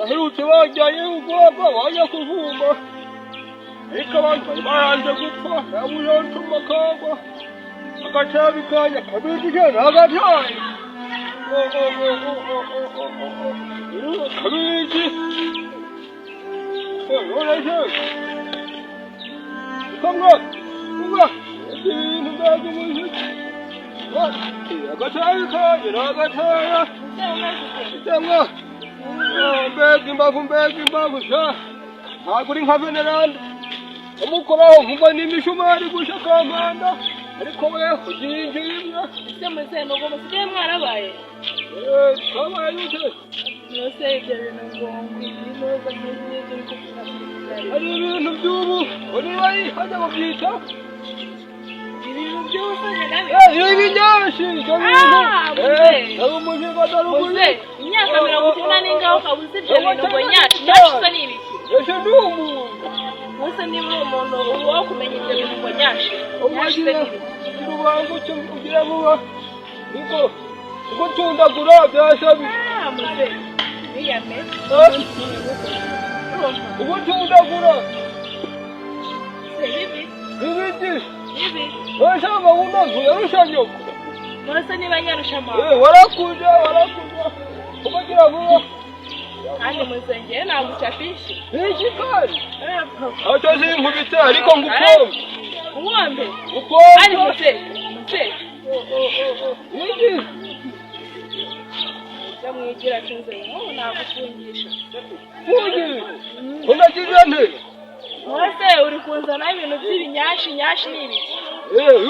aherutse bajyanye ubwabo bajya kuvumba ariko abantu bari baranze gupfa yabuze tumakagwa akacabikanya kabirije nagataye kabirije Oreje Kamga Kamga ibintu byagumuje agataye nagataye cyangwa mbega imbavu sha ntabwo uri nka veneranda umukoraho nkumva n'imishumari gusha kampanda ariko we ujinjimya ese museno ngo musigaye mwarabaye kabaye ute nose ibyo bintu ngo ibinoza n'ibyo uri kuvuga ari ibintu by'ubu uribayi hajya babyita ibintu byose nabi ibinyashi ibyo bintu ari umujiga daruguru imyaka 90 n'ingaho kabuze ibyo bintu ngo nyashi ni ibiki ese ndi umuntu Musa ni umuntu wo kumenya ibyo bintu ngo nyashi urubango cyo kugira vuba niko uko tundagura byashabi muze niyame uko tundagura sebibi bibi washaka umuntu yarushanyoko Musa ni banyarusha warakuja ukagira vuba kandi muzengeye naguchapishi iki kari atazi nkubita ariko ngupombe ngombe ari upombe muze iki yamwigira cyunze nagufungisha fugi unagize nte Mose uri kunzana ibintu by'ibinyashi n'ibi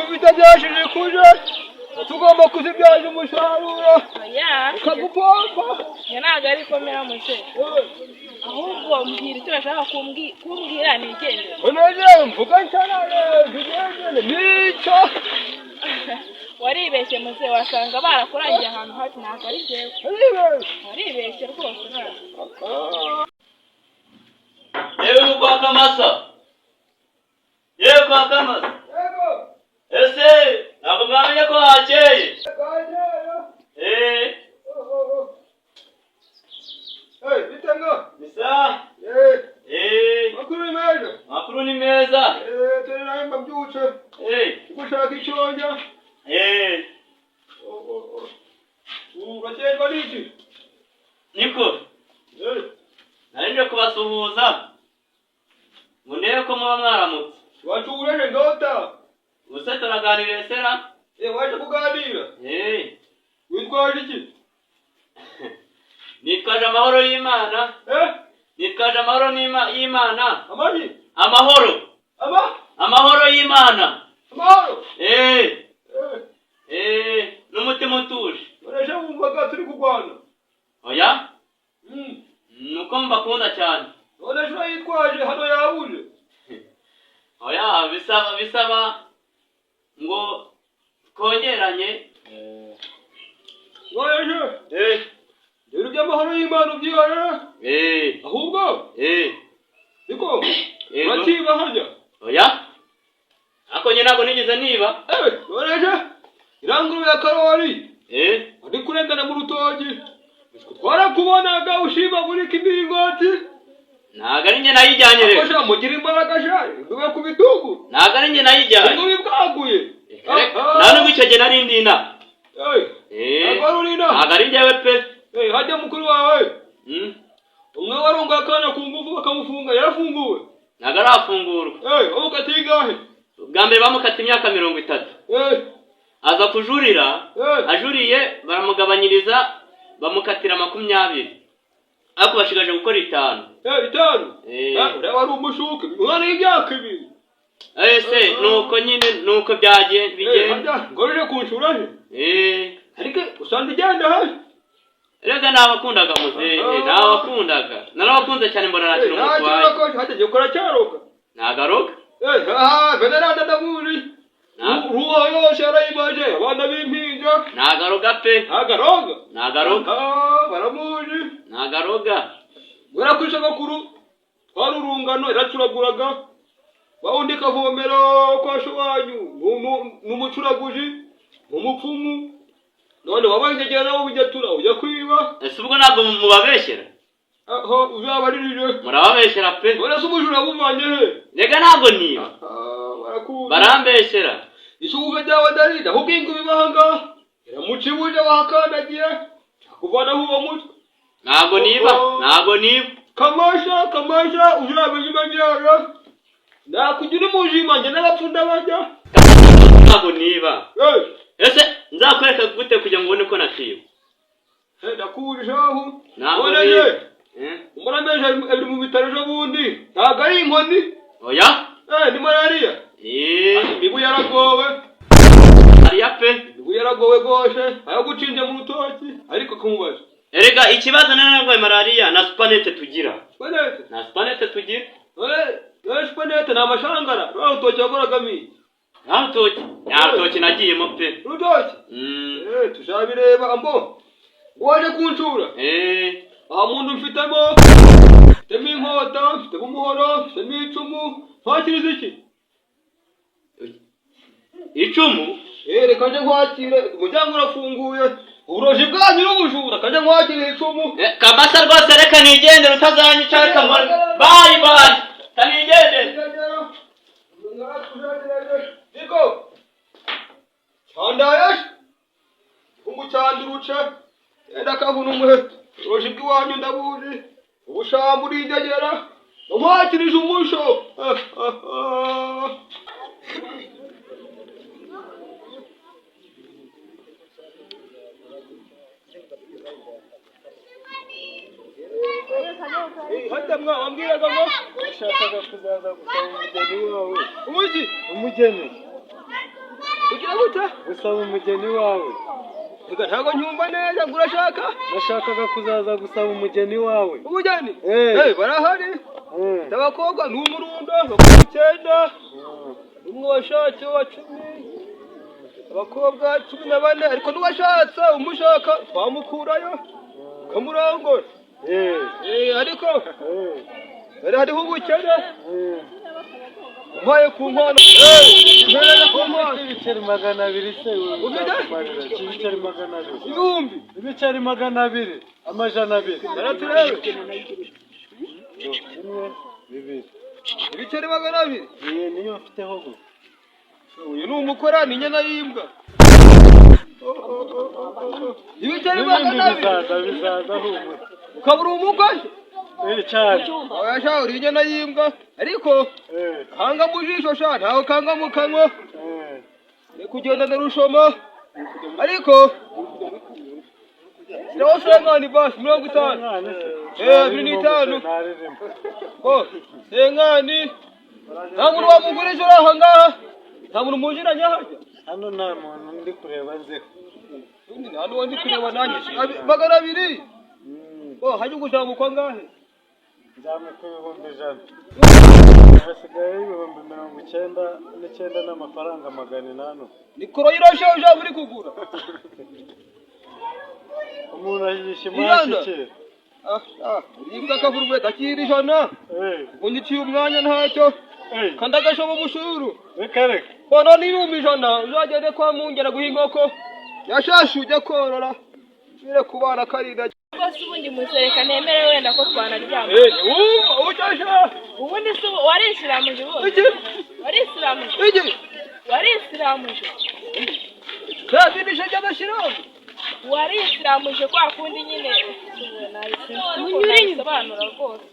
ubita byashije kuje tugomba kuzibyaza umusaruro ukagupomba ntabwo ari komera Mose ahubwo mbwira icyo bashaka kumbwira nigende unoje mvuga ncyarare bigende nicyo waribeshye Mose wasanga barakurangiye ahantu hafi ntabwo ari jewe waribeshye rwose yewe mukwa kamasa yewe kwa kamasa ese ntabwo mwamenye ko hakeye bitenga bisa makuru ni meza turi nawe mbabyutse gushaka icyonja uracyerwa n'iki niko narinde kubasuhuza ngo ndebe ko muba mwaramutse wacugureje ndota ubuse turaganira sera waje kuganira witwaje iki nitwaje amahoro y'Imana nitwaje amahoro y'Imana amahoro y'Imana amahoro n'umutima utuje urasha wumvaga turi kurwana oya nuko mbakunda cyane urasha yitwaje hano yabuje oya bisaba ngo kongeranye waje rero by'amahoro y'Imana byihara ahubwo niko urakiba harya oya ako nyine ntabwo nigeze niba waje iranguru ya karori ari kurengana mu rutogi twarakubonaga ushima muri kimiringoti ntabwo ari njye nayijyanye rero akoja mugira imbaraga shari nduwe ku bitugu ntabwo ari njye nayijyanye nduwe bwaguye nta nubwo icyo gihe nari ndina ntabwo ari njyewe pe hajya mukuru wawe umwe waronga akana ku ngufu bakamufunga yarafunguwe ntabwo arafungurwa ukatigahe bwa mbere bamukata imyaka 30 aza kujurira ajuriye baramugabanyiriza bamukatira 20 ariko bashigaje gukora 5 ureba ari umushuke umwana y'imyaka 2 ese nuko nyine nuko byagiye bigenda ngorere kunshuraje ariko usanga igenda haje rega nabakundaga muze nabakundaga narabakunze cyane mbona nakira umutwaye hajye gukora cyaroga nagaroga veneranda ndamuri ruwa yose arayibaje abana b'impinja nagaroga pe nagaroga baramuzi nagaroga gwera kwishaka kuru twarurungano iracuraguraga bawundi kavomero kwa showanyu n'umucuraguji umupfumu none wabangegera nawo ujatura ujya kwiba ese ubwo ntabwo mubabeshyera aho uzabaririje murababeshyera pe uretse umujura bumanye he rega ntabwo niba barakuzi barambeshyera isuka ryawe darida aho ubwingo bibanga iramucibuje wahakandagiye kuvanaho uwo mutwe ntabwo niba kamasha uzabenya imanyara nakugira umujima njye n'abapfunda bajya ntabwo niba ese nzakwereka gute kugira ngo ubone ko natiwe ndakurishaho ntabwo niba umurameje ari mu bitaro ejo bundi ntabwo ari inkoni oya ni malariya imibu yaragowe ariya pe imibu yaragowe rwose aragucinze mu rutoki ariko kumubaza erega ikibazo nararwaye malariya na supanete tugira supanete na supanete tugira supanete ni amashangara rwa rutoki wakoragamo iki nta rutoki nagiyemo pe rutoki tuzabireba ambo waje kuncura aha muntu mfitemo inkota mfitemo umuhoro mfitemo icumu ntakiriza iki icumu reka nje nkwakire umuryango urafunguye uburozi bwanyu n'ubujura kajya nkwakire icumu kamasa rwose reka nigendere utazanyica reka mbona bayi kanigendere niko cyandaye umucyanduruce enda kabuna umuheto uburozi bw'iwanyu ndabuzi ubushambo uridegera nkwakirije umusho hata wambwiraga ngo ushakaga kuzaza gusaba umugeni wawe umugeni ugira gute gusaba umugeni wawe reka ntabwo nyumva neza ngo urashaka nashakaga kuzaza gusaba umugeni wawe umugeni barahari abakobwa ni umurundo bakora 9 umwe washatse wa 10 abakobwa 14 ariko n'uwashatse umushaka twamukurayo kamurangora ariko hariho ubukene umpaye ku nkono ibiceri 200 se ibiceri 200 ibiceri 200 amajana 2 naraturebe bibiri ibiceri 200 niyo mfiteho go uyu ni umukora ni nyana yimbwa ibiceri 200 bizaza humwe ukabura umugwe cyane oya uri nyana yimbwa ariko kanga mu jisho sha ntawe kanga mu kanwa kugenda ndarushoma ariko siraho sengani basi 50 25 sengani nta muntu wamugurisha uraha ngaha nta muntu mujiranye hajya hano nta muntu ndi kureba nzeho nta n'uwo ndi kureba nanjye 200 hajya uguzamukwa ngahe nzamuka 100 hasigaye 99 n'amafaranga 800 nikoro irashe uje muri kugura umuntu yishimashye imbwa kavurwe dakiri jana unyiciye umwanya ntacyo kandi agashobo bushuru reka bano ni 100 uzagende kwa mungera guhingoko yashashe ujya korora bire kubana karida rwose ubundi muzereka nemere wenda ko twanaryama ubundi se warisiramuje bose warisiramuje cyadinisha cy'abashiraho warisiramuje kwa kundi nyine nabisobanura rwose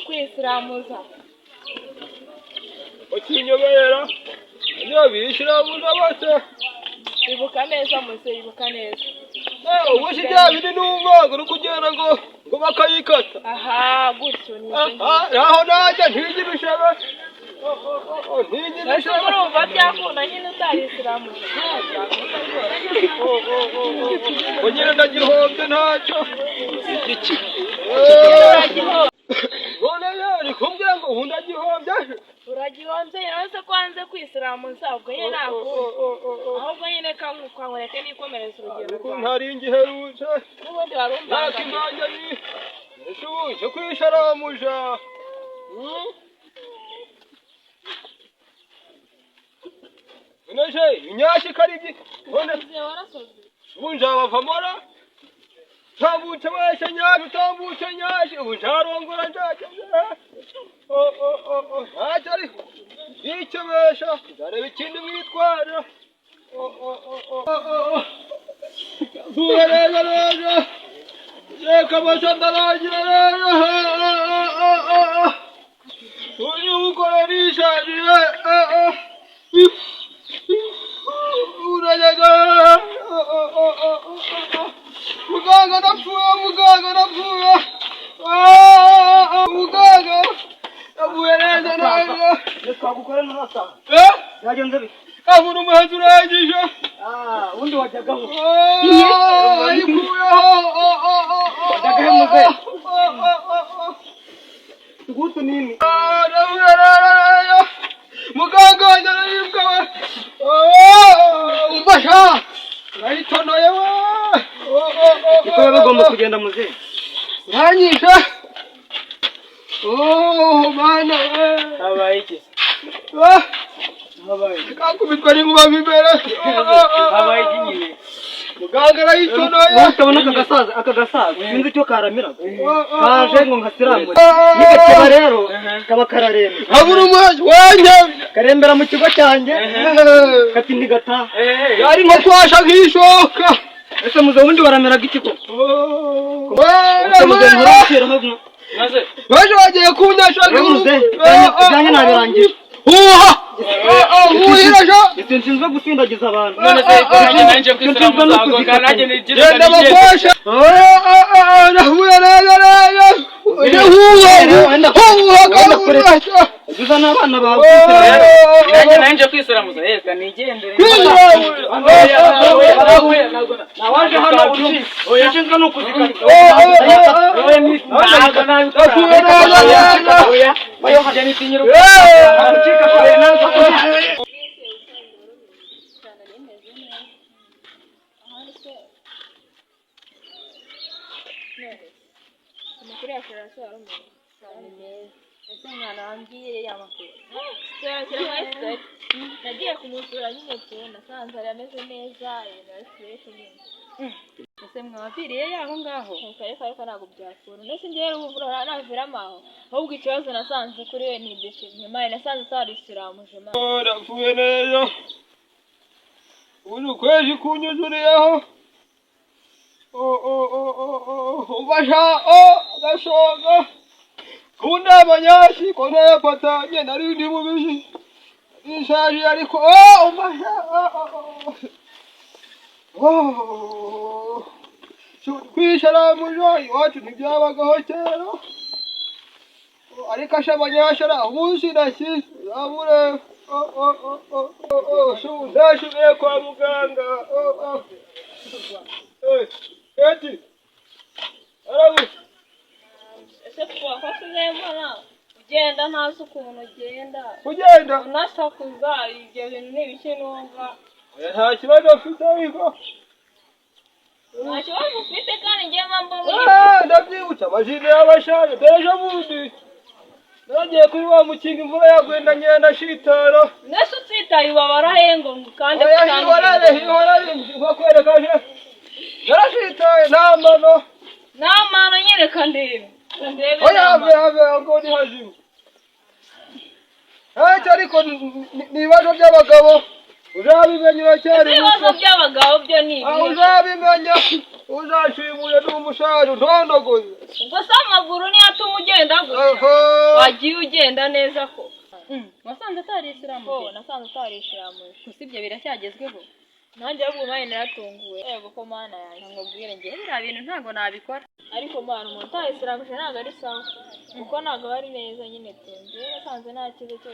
kwisiramuza ukinyobera niyo bisiramuza bose ibuka neza muze ibuka neza ubu si bya bindi n'umwango uri kugenda ngo bakayikata aha gutyo ni aho najya ntigira ishaba ese urumva byakunda nyine utarisiramuze ngo nyine ndagihombye ntacyo iki none yari kumbwira ngo ubu ndagihombye uragihombye rero ko wanze kwisiramuza ubwo nyine nakunda ahubwo nyine kankureke nikomereza urugendo rwawe ntari ngiheruje n'ubundi wari umbangamiye nakimbanjye ni ese kwisharamuja none inyashyi karigi none warasoze ubu njabavamora tambutse wese nyaje tambutse nyaje ujarongora njaje ntacyo ariko yikebesha nzareba ikindi mwitwara vuba neza reka amasandaragira rero uri gukora nishaje urajyaga muganga ndapfuye muganga ndapfuye muganga ndavuye neza neza twagukora n'urasa byagenze bite abura umuhanzi urangije undi wajyagaho ayikuyeho wajyagaho muze tugutu nini ndavuye neza muganga wanjye araribwa we umfasha urayitonoye we uko biba bigomba kugenda muze uranyishe mana we habaye iki habaye kakubitwa n'inkuba imbere habaye iki nyine muganga arayitonoye wowe utabona aka gasaza sinzi icyo karamira kaje ngo nkasiramure nigakeba rero kaba kararemba habura umuhanzi wanyamye karembera mu kigo cyanjye kati ntigataha yari nko kwasha nk'ishoka ese muze ubundi warameraga iki ko baje bagiye kunyasha ibyanjye nabirangije uhirasha nshinzwe gusindagiza abantu genda bakwasha nahuye neza gusa n'abana bawe nanjye kwisiramuza reka nigendere nawaje hano ushinzwe no kuzikana amakuru yacu arasobanura ese mwana wambwire y'amakuru nagiye kumusura nyine nasanze ari ameze neza ibintu ari fureshi nyine ese mwabiriye yaho ngaho ariko ntabwo byakura ndetse ngewe ubuvura naviramo aho ahubwo ikibazo nasanze kuri we ni idishimye mari nasanze atarishiramuje mari napfuye neza ubu ukwezi kunyuzuriyeho ubasha agashoga kundaba nyashi ko ntayapatanye nari ndi mu bishi nishaje ariko ubasha kwishara mujo iwacu ntibyabagaho kera ariko ashabanyashara umunsi nashyize zabure ndashubiye kwa muganga eti arabuze ese twafashe mbona ugenda ntazi ukuntu ugenda unasakuza ibyo bintu n'ibiki numva nta kibazo ufite ariko nta kibazo ufite kandi ngiye mbona ndabyibutsa amajine y'abashaje dore ejo bundi nagiye kuri wa mukinga imvura yagwenda ngenda shitara nese utsitaye ubabara hengo kandi hihorare nko kwerekaje narashitaye nta mano nyereka ndebe have ngo ni hazima ntacyo ariko ni ibibazo by'abagabo uzabimenya uracyari ibibazo by'abagabo byo ni uzabimenya uzashimuye n'umushaje ntondogoze ubwo se amaguru niyo atuma ugenda gutya wagiye ugenda neza ko wasanze atarisiramu nasanze atarishiramuje gusa ibyo biracyagezweho nanjye ahubwo mani naratunguwe yego ko mana yanjye nkubwire njye biriya bintu ntabwo nabikora ariko mana umuntu utayisiramuje ntabwo ari sawa kuko ntabwo bari neza nyine tunze nasanze nta kibazo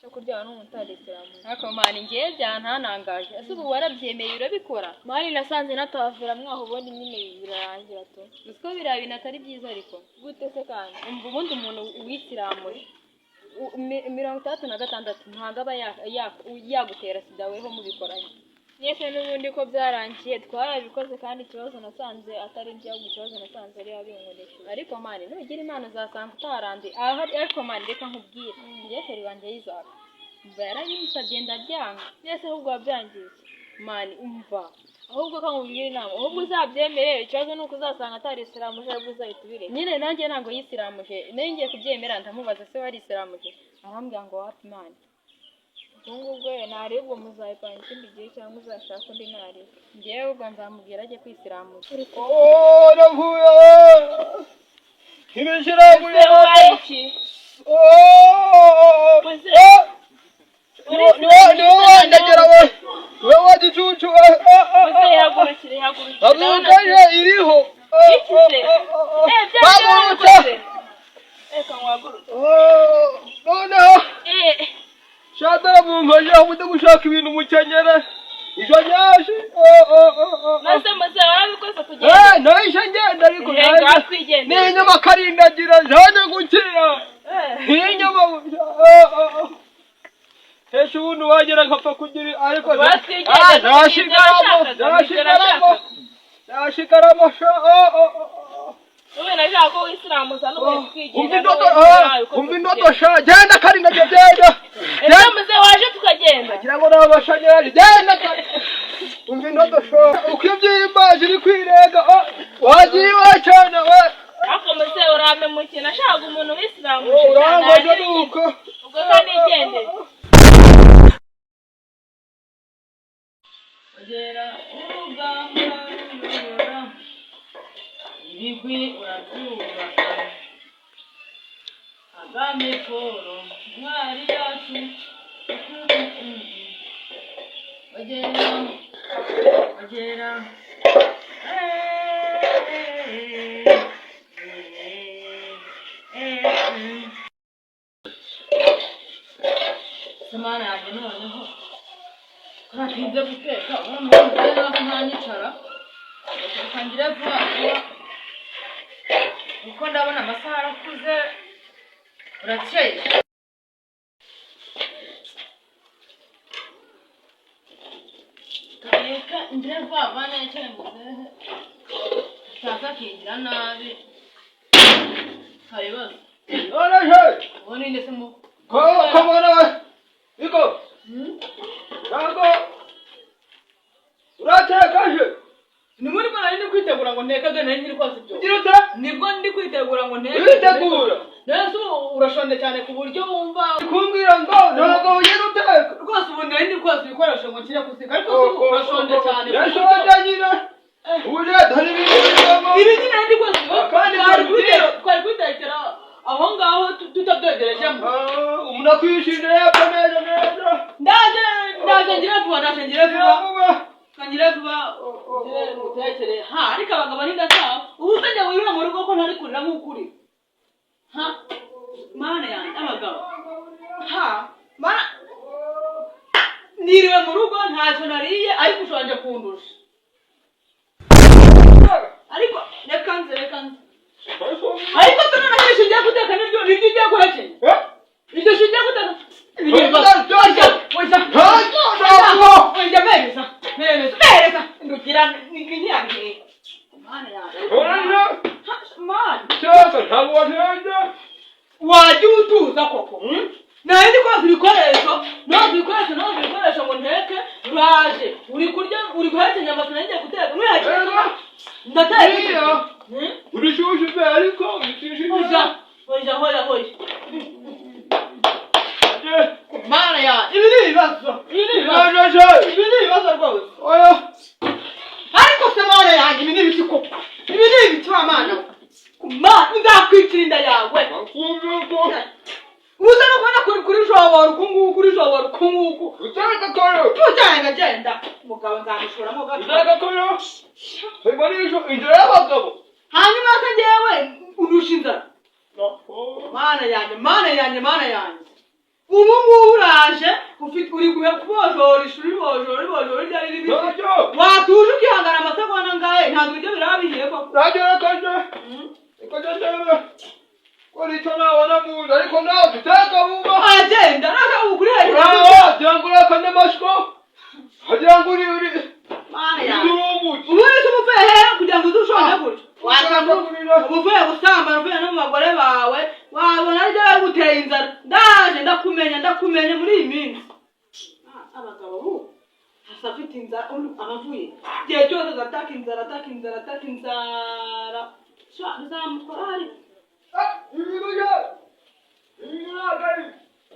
cyo kuryama n'umuntu utayisiramuje ariko mani njye byantanangaje ese ubu warabyemeye urabikora mani nasanze natavira mwaho ubundi nyine birarangira tu uzi ko biriya bintu atari byiza ariko gute se kandi ubundi umuntu wisiramuje 66 ntabwo aba yagutera sida weho mubikoranye nyese n'ubundi ko byarangiye twarabikoze kandi ikibazo nasanze atari byo ikibazo nasanze ari abinkoresha ariko mani nugira imana uzasanga utarandi ariko mani reka nkubwire njye feri wanjye y'izaka mva yarabimusabye ndabyanga nyese ahubwo wabyangiza mani umva ahubwo kamubwira inama ahubwo uzabyemere ikibazo nuko uzasanga atari isiramuje aribwo uzahita ubireka nyine nanjye ntabwo yisiramuje nayo ngiye kubyemera ndamubaza se wari isiramuje arambwira ngo wapi mani ubwo narebwa muzayipanga ikindi gihe cyangwa uzashaka undi nareba ngewe ubwo nzamubwira ajye kwisiramuza navuye ntibishiramuje wayiki niwo wandagera we we wagicucu hagurukire hagurukaje iriho noneho shata bunkoje ubude gushaka ibintu mukenyera ijo nyashi maze warabikoze kugenda naisha ngenda ariko n'inyama karindagira jane gukira n'inyama hesha ubundi wagera nkapfa kugira ariko nashikaramo Uwe najya ko isiramuza no kwigira. Umva indodo sha genda karindagira genda. Muze waje tukagenda. Kugira ngo nabashanyari genda. Umva indodo sha ukibyimba ziri kwirega wagiye cyane we. Akomeze urame mukina shaga umuntu w'isiramuza. Urangaje nuko. Ubwo kandi igende. Agera urugamba ibigwi urabyubaka agame poro mwari yacu agera semana yanjye noneho turatinze guteka uramutse ntanyicara ukangira vuba vuba uko ndabona amasaha arakuze urakeye reka ndire vuba vuba necare muzehe ashaka akigira nabi kabibazo uwo ni nde se mu komona we iko ntabwo uratekaje Nimuri ko nari kwitegura ngo nteka gane nyiri kwase byo. Girute nibwo ndi kwitegura ngo nteka. Kwitegura. Nese urashonde cyane ku buryo wumva kumbwira ngo ntabwo ugiye uteka. Rwose ubu nari ndi kwase ibikoresho ngo kire kusika ariko urashonde cyane. Yashonde nyine. Uje dhari bindi. Ibi nyine ndi kwase kandi twari kwitegera aho ngaho tutabyegerejemo. Umuntu kwishindira yakomeje neza. Ndaje ngira vuba. Kangira vuba utekere ha ariko abagabo ni ndasa ubusenge wirura mu rugo ko ntari kurira nk'ukuri ha mana yanjye abagabo ha mana niriwe mu rugo ntacyo nariye ariko ushonje kundusha ariko reka nze ariko tunanakisha ujya guteka niryo ugiye kuhekenya iryo shugiye guteka Mereza, ndugira ngiyabihe. Mana ya. Man. Cyose ntabwo watenda. Waje utuza koko. Nari ko ibikoresho ngo nteke raje. Uri kurya uri guhetenya basana ngiye guteka. Nuyakira. Ndateka. Urishushe ariko urishushe. Hoya. Mana ya, ibi ni ibibazo rwose. Oya. Ariko se mana yanjye ibi ni ibiki koko? Ibi ni ibiki wa mana? Ma, ndakwicira inda yawe. Uza no kubona kuri shobora kunguku. Utaka koyo. Tujyanga genda. Mugabo nzamushoramo gato. Utaka koyo. Sebanisho injira y'abagabo. Hanyuma se ngewe undushinza. Mana yanjye. Ubu uraje ufite uri guhe kubojora ishuri bojora ryari ribi. Watuje ukihangana amasegonda ngahe ntabwo ibyo birabihiye ko. Rajora kaje. Ikajya Kwalito naona muda ariko nawe tuteka bumba. Agenda naka ukuri hari. Byangura kane mashko. Hajyanguri uri. Mana ya. Ubuze umupehe kugira ngo uzushonje gutyo. Uvuye gusamba uvuye no mu bagore bawe. Wabona ryo guteye inzara. Ndaje ndakumenya muri iyi minsi. Abagabo bu. asafite inzara abavuye gihe cyose ataka inzara sha bizamukora hari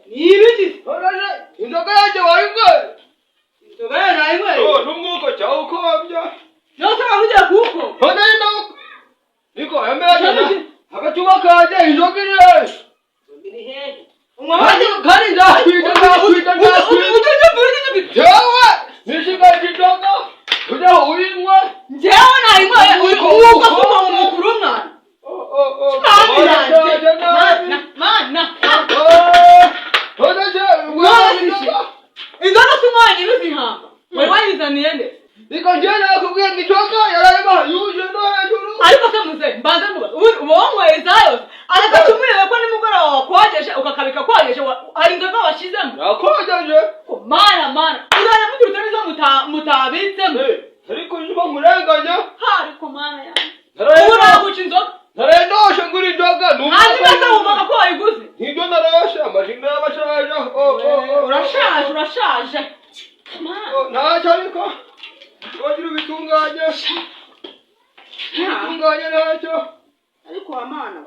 ibiki inzoga yanjye wayinyweye inzoga yanjye wayinyweye n'umwuka cyangwa ukobya yose wabugiye kuko niko yamenye agacupa kanjye inzoga iri hehe kandi nzakwita jewe nishigaye inzoga ujya uyinywa njyewe nayinywaye umwuka kuba umukuru w'umwana inzoga tunywaye n'izihamba wari wayizaniye nde niko njyewe nakubwiye ngo inzoga yarayima yuje no hejuru ariko se muze mbanze muba uba wanyweye zayo aragacumuriwe ko nimugoroba wakwageje ukakabika kwageje hari inzoga washyizemo nakwageje mana urara muturutse n'izo mutabitsemo ariko niba murenganya ariko mana yanjye uraguca inzoga ntarendoshe ngura inzoga hanyuma se wumvaga ko wayiguze nibyo naroshe amajinga y'abashaje urashaje ntacyo ariko wagira ubitunganye ntacyo ariko wa mana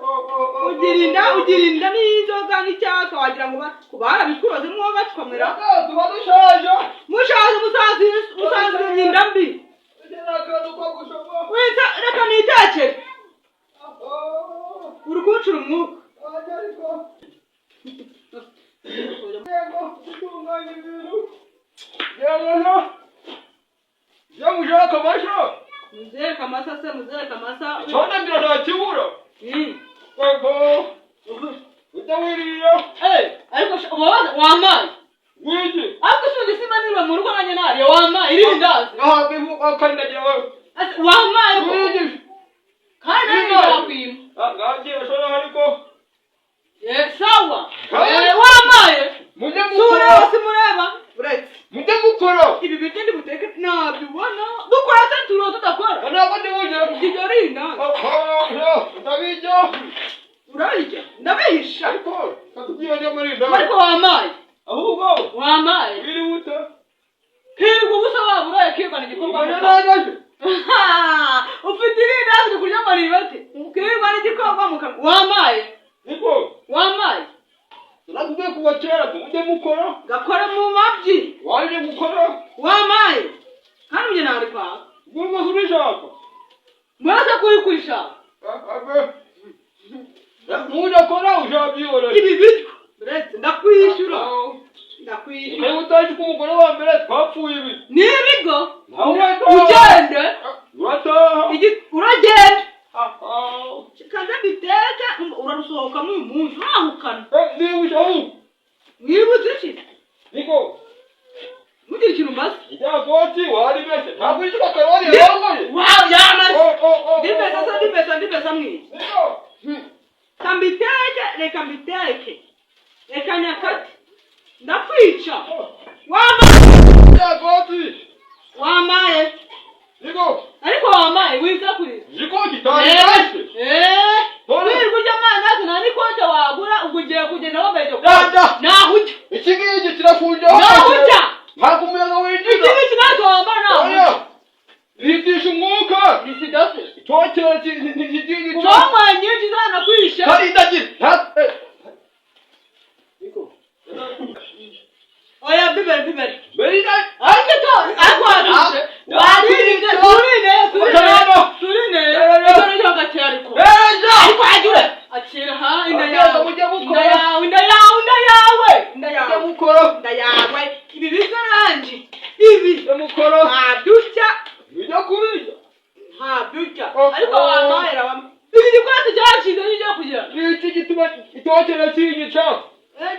ugira inda n'inzoga n'icyaka wagira ngo barabikuroze mwo batwamera tuba dushaje mushaje musazi inda mbi reka nitekere uri kuncura umwuka mushaka amasha muzereka amasa cyane ngira ntakibura utawiriye ariko wamaye wiki ariko ushobora gusima niba mu rugo nanjye nariye wamaye irindazi ntabwo ivu akandagira wowe wamaye wiki kandi ntakwima ngagiye ashora ariko sawa wamaye mujye mukora simureba uretse mujye mukora ibi biryo ndi buteke ntabyo ubona dukora se turiho tudakora ntabwo ndi bujye iryo rindazi ndabijya urarya ndabihisha ariko katubwiye njye muri inda ariko wamaye ahubwo wamaye biri wute hirwa ubusa waba uraye kwirwana igikorwa nagaje ufite irindazi uri kurya amaribate kwirwana igikorwa mu kanwa wamaye niko wamaye nakubwiye kuva kera mujye mukora gakora mu mabyi waje gukora wamaye kandi ujye nari kwaka ngomba kubishaka muraza kubikushaka mudakora uzabyihorera ibi biryo uretse ndakwishyura niba utazi ko umugore wa mbere twapfuye ibi ni ibigo ugende urataha uragenda kandi biteka urarusohokamo uyu munsi urahukana niba wibutse iki niko mugira ikintu mbaza ijya koti wari bese ntabwo icyo bakarwari yarongoye ndibesa mwiza reka mbiteke reka nyakati ndakwica wamaye ariko wamaye wiza kuri niko kitandashe wirirwa ujya amandazi nta n'ikote wagura ubwo ugiye kugenda wambaye ibyo naho ujya iki ngiki kirafunze naho ujya ntabwo umuyaga winjiza iki ngiki ntacyo wambara naho ujya bitisha umwuka bisidase itokera ntikigiye wambaye nyinshi zana kwisha karindagira oya biberi berida ariko ariko warinde turine ejo gake ariko ariko ajure akira ha inda yawe ibi bizaranje ibi mukoro ntabyucya bijya kubijya ntabyucya ariko wamahera ibi gikoresho cyakize n'ijya kugira iki gituma itokera kinyica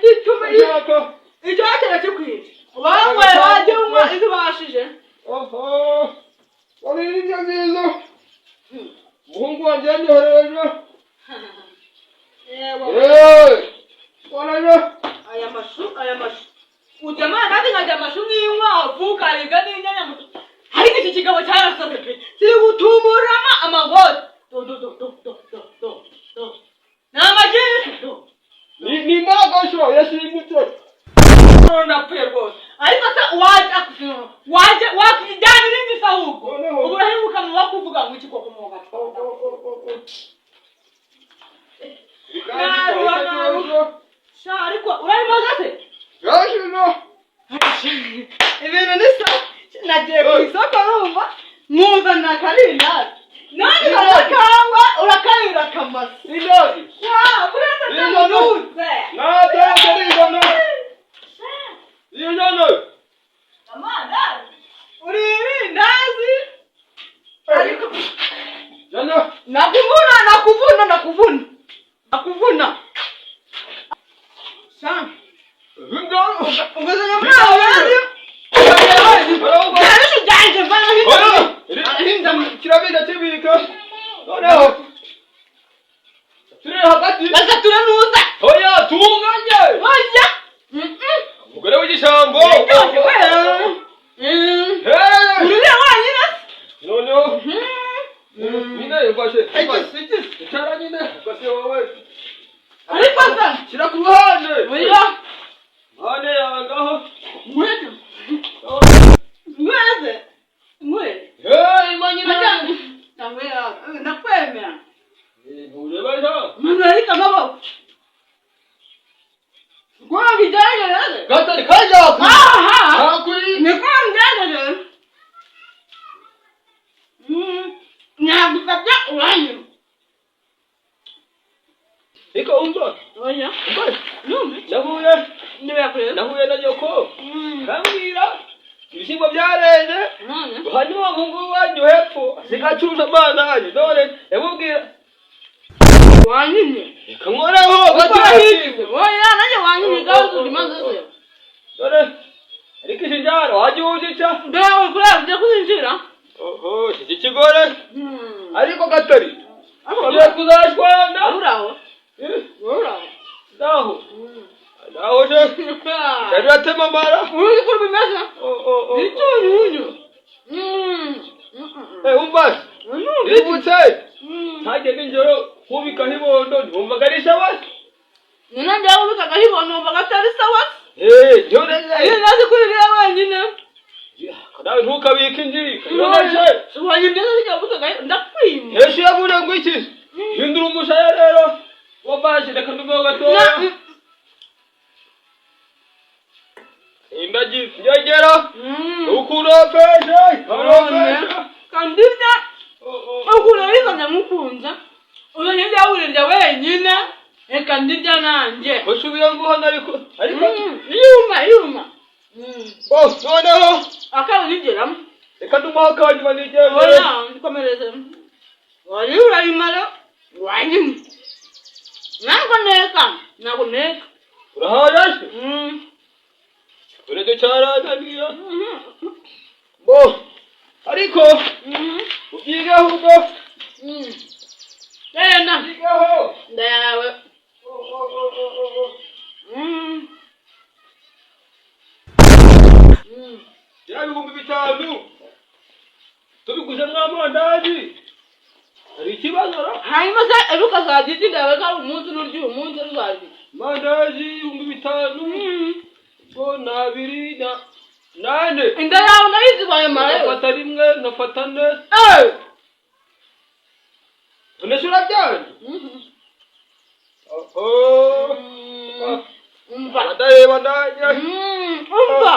gituma icyo cyakera kikwica bamwe bajye unywa ibyo bashije wabiri ibyo ngizo umuhungu wanjye yanyohereje waraje aya mashu ujyamana nanjye nkajya amashu nk'inkwavu ukaribwa n'inyanya ariko iki kigabo cyarasaze pe kiri gutumuramo amagoti ni amagini ni imbaraga sho yashimutse ndapfuye rwose ariko se wajya kijyana n'indi sahuko ubu urahemuka mu bakuvuga ngo iki koko mu gato ariko urarimo gase yashino ibintu nisa nagiye ku isoko numva muzana karinda nani barakangwa urakarira kamasa indori burenda n'uze amanda uri irindazi ariko nakuvuna sana ungazanya mwawe kirabida kibika noneho turi hagati bagatura nuza oya tunganye oya umugore w'igishambo uriya wanyine noneho nyine mfashe icara nyine mfashe wowe ariko sa shyira ku ruhande oya hane yawe ngaho mwete imanyine nakwemera nturebeja manarika amaboko kwa bijaje gatari kajya hakuri ni kwa bijaje nagufata uranyuma iko umva oya numbi nahuye na nyoko kambwira ibishyimbo byareze hanyuma mungu wanyu hepfo zikacuza amandazi none yamubwira wanyine kankoreho gatari oya nanjye wanyine gazo dimanze se none ariko ishinjaro wajya uzica ndawe kureba byo kuzinjira oho iki kigore ariko gatari agiye kuzashwana uraho naho je atema mara uri ko bimeze icyunyunyu umva ibutse ntajye ninjoro kubika hibondo ntumvaga ari sawa nina njya kubika hibondo numvaga atari sawa yone nazi kurira wenyine nawe ntukabike inji kayonashe wanyine njya kubika ndakwima yesu yavuze ngo iki hindura umusaya rero wabaje reka ndumeho gatoya indagi njegera ukurofeshe kandibya ukurariza nyamukunza umenye byawurinda wenyine reka ndibya nanjye usubiye nguhana ariko yuma noneho akawunigeramo reka ndumuho akanyuma nigeze oya ndikomereze wari urayimara wanyine ntabwo neka urahaje urede cyarananiye ariko ubyigeho ubwo ubyigeho ndayawe ya ibihumbi 5 tubiguzemo amandazi hari ikibazo hanyuma se eruka zagiti ndawe ko ari umunsi n'uryo umunsi rwazi amandazi 5,000 ko nabiri na nane inda yawe nayizibaye marayo nafata rimwe nafata ne unashura byane umva ndareba ndanye umva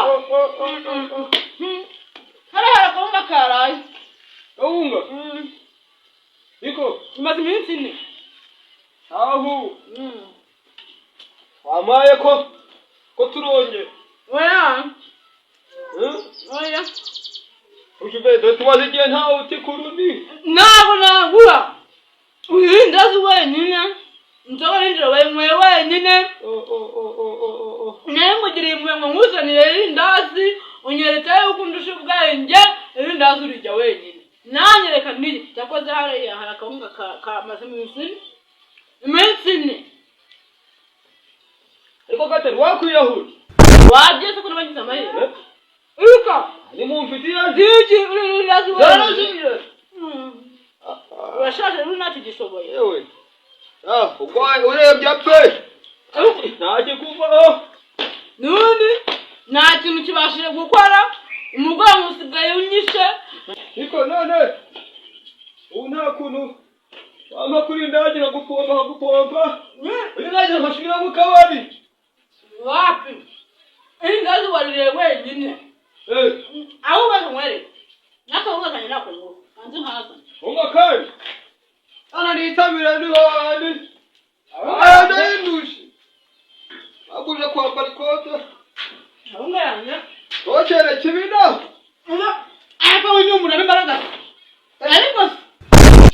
hariya kumva karaye kawunga iko imaze iminsi ine aho wamaye ko turonye oya ushube tumaze igihe ntawe utikurundi ntabwo nagura uhindazi wenyine nzobarindira wenyine naye mugiriye imwe ngo nkuzanire irindazi unyereka yuko undusha ubwenge irindazi urijya wenyine nanyereka niri cyakoze hariya hari akawunga kamaze iminsi ine ariko gatari wakwiyahura wagiye se ko nabagize amahirwe uruka ni mumfitiye ziki irindazi zarashimye urashaje rero ntakigishoboye yewe ubwo urebye apfe ntacyo kuvaho nundi nta kintu kibashije gukora umugongo usigaye unyishe. Niko none ubu nta kuntu wampa kuri ndagira gupompa ndagira nkashira mu kabari. Wapi? Ingazi walile wenyine. Aho bazumwere. Nako ngakanye nako ngo. Anze nkaza. Unga kai. Ana nitamira ndi wandi. Ana indushi. Abuja kwambara ikoti. Unga yanya. Ochere kibina. Unga ako unyumu na mbaraga. Ariko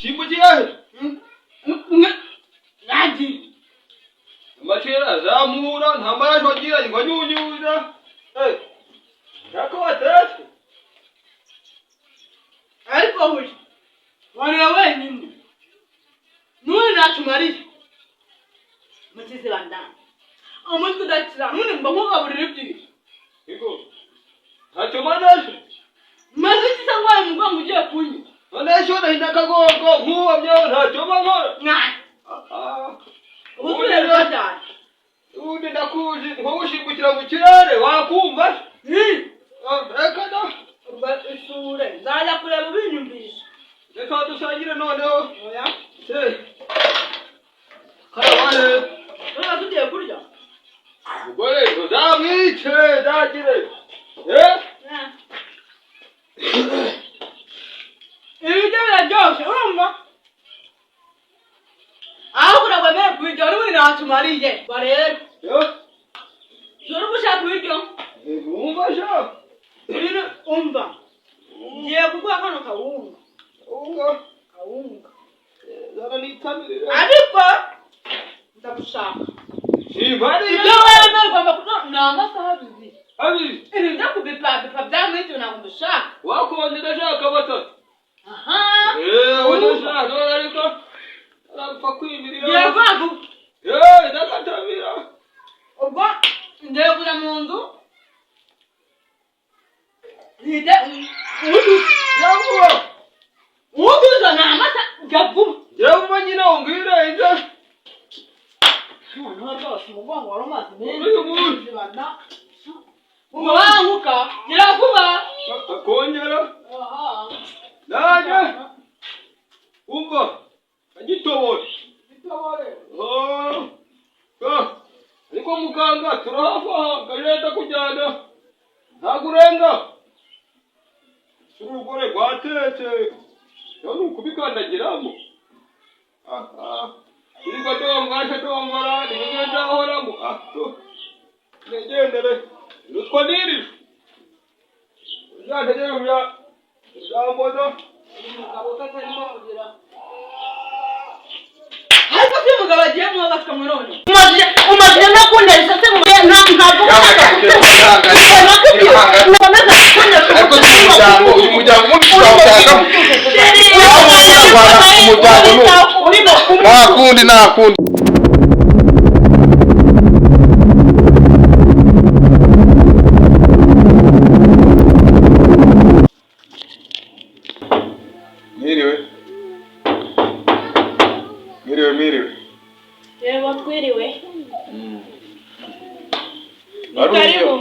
Shimbujiye. Nadi. Machera zamura ntambara jogira ngo nyunyuza. Yako watatu. Ariko huji. Wale wenyine. Nuni natumari. Mutize bandana. Amuntu datira nuni mbamuga buribyi. Iko. Ntacyo manaje. Maze kisangwa mugongo ugiye kunyi. None shona hindakagongo nkuwa byo ntacyo bankora. Ubure rwanda. Undi ndakuzi nko gushingukira mu kirere wakumva? Reka da. Isure. Zala kureba binyumvisha. Reka dusangire noneho. Oya. Karawale. Ura tugiye kurya. Ubore tuzamwice dagire. Ibyo biraryoshe urumva? Aho kuraba be kwijya uri natumariye. Barere. Joro mushaka kwijya. Umva sha. Ibintu umva. Ngiye kugwa kano kawunga. Kawunga. Zara nitamire. Ariko ndagushaka. Shibari. Ibyo wewe ngomba kuno namasaha bibi. Abi. Ibi ndakubipa byamwito nakudushaka. Wakonde ndashaka batatu. Aha. Udashaka dora ariko. Arapfa kwimirira. Yego agu. Ndakatamira. Ubwo ndiye kujya mu nzu. Nide Yavuba. uduza namasa gabu. Yavuba nyina ungire inda. None rwose umugongo wari umaze Uyu muntu. neza. Umubanguka nyirakuba. Akongera. Aha. Naje. Umva. Agitobore. Bitobore. Ariko muganga turahafa gareta kujyana. Ntagurenga. Surugore gwatete. None ukubikandagiramo. Irigo dongasha dongora nigenda horamo. Negendere. Rutwa niri. Yategera uya. Jamboza. Umugabo tatarimo kugira. Ariko se mugabo agiye mu bafika mu none. Umaze nakunda risase mu ntabwo. Uyu muryango ntakundi ntakundi. Miriwe. Yego twiriwe. Karibu.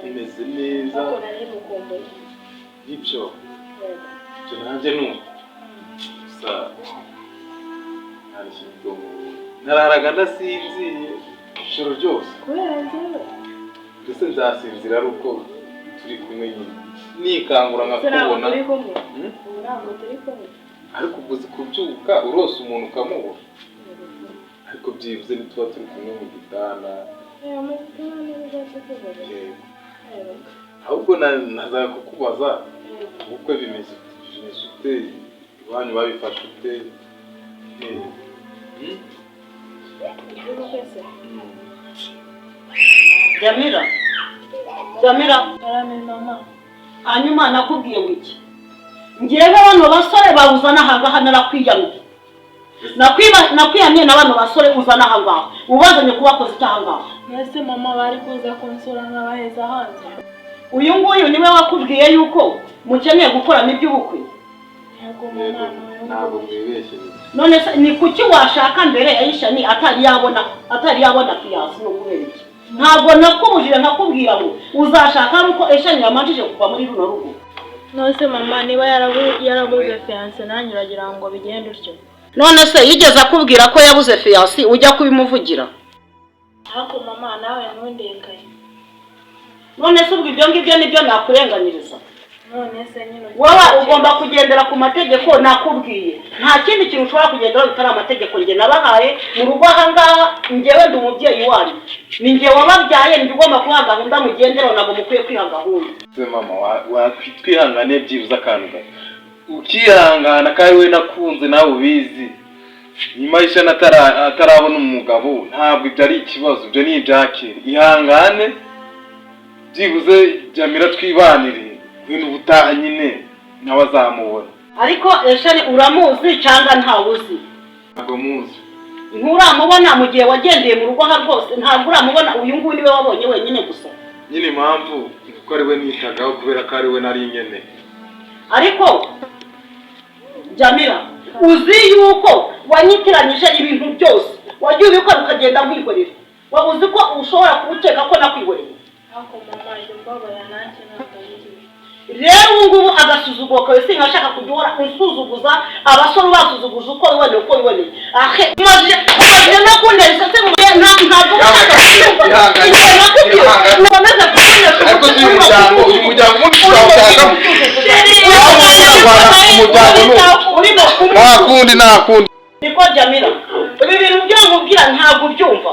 Imeze neza. Ibyo. Nanjye nuko. Gusa nararaga ndasinziye ijoro ryose. Mbese nzasinzira ari uko turi kumwe nyine. Nikangura nkakubona. Ntabwo turi kumwe. Ariko ubuze kubyuka urose umuntu ukamubura. Ariko byibuze ntituba turi kumwe mu gitanda. Ahubwo nazaga kukubaza ubukwe bimeze ute, iwanyu babifashe ute? Jamira. Mama. Hanyuma nakubwiye wiki. Ngiye bano basore bawuzana hanga hano rakwiyamye. nakwiyamye na bano basore uzana aha ngaho ubazanye kubakoze icyaha ngaho. Mwese mama bari kuza kunsura nk'abaheza hanze. Uyu nguyu niwe wakubwiye yuko mukeneye gukoramo iby'ubukwe? Yego mama. Ntabwo mwibeshye. None se ni kuki washaka mbere Aisha ni atari yabona fiyanse no kubera iki? Ntabwo nakubujije nkakubwira ngo uzashaka ari uko Aisha yamanjije kuva muri runo rugo. Nose mama niba yarabuze fiyanse nanjye uragira ngo bigende utyo. None se yigeze akubwira ko yabuze fiyanse ujya kubimuvugira? Ariko mama nawe ntundekaye. None se ubwo ibyo ngibyo nibyo nakurenganyiriza? None se nyine wowe ugomba kugendera ku mategeko nakubwiye. Nta kindi kintu ushobora kugendera bitari amategeko nge nabahaye mu rugo aha ngaha. Ngewe ndi umubyeyi wanyu, ni nge wababyaye, ndi ugomba kuha gahunda mugendera, ntabwo mukwiye kwiha gahunda. Mama wakwitwihangane byibuze akantu gato ukihangana kandi we nakunze nawe ubizi. Nyuma y'ishana atarabona umugabo ntabwo ibyo ari ikibazo, ibyo ni ibyakera. Ihangane byibuze Jamila twibanire, ibintu ubutaha nyine nawe azamubona. Ariko Eshani uramuzi cyangwa ntawuzi? Ntabwo muzi. Nturamubona mu gihe wagendeye mu rugo aha rwose? Ntabwo uramubona? Uyu nguyu niwe wabonye wenyine gusa? Nyine impamvu kuko ari we nitagaho kubera ko ari we nari nyene. Ariko Jamila uzi yuko wanyitiranyije ibintu byose, wagiye ubikora ukagenda wigorera. Wabuzi ko ushobora kubukeka ko nakwigorera? Ako mama ibyo mbabara nanjye ntabwo yigeze. Rero ngubu agasuzuguro kawe sinkashaka kujya uhora unsuzuguza abasore basuzuguje uko wiboneye. Ahe maje no kuneza se mu ntabwo nakundi. Niko Jamila ibi bintu byo nkubwira ntabwo byumva.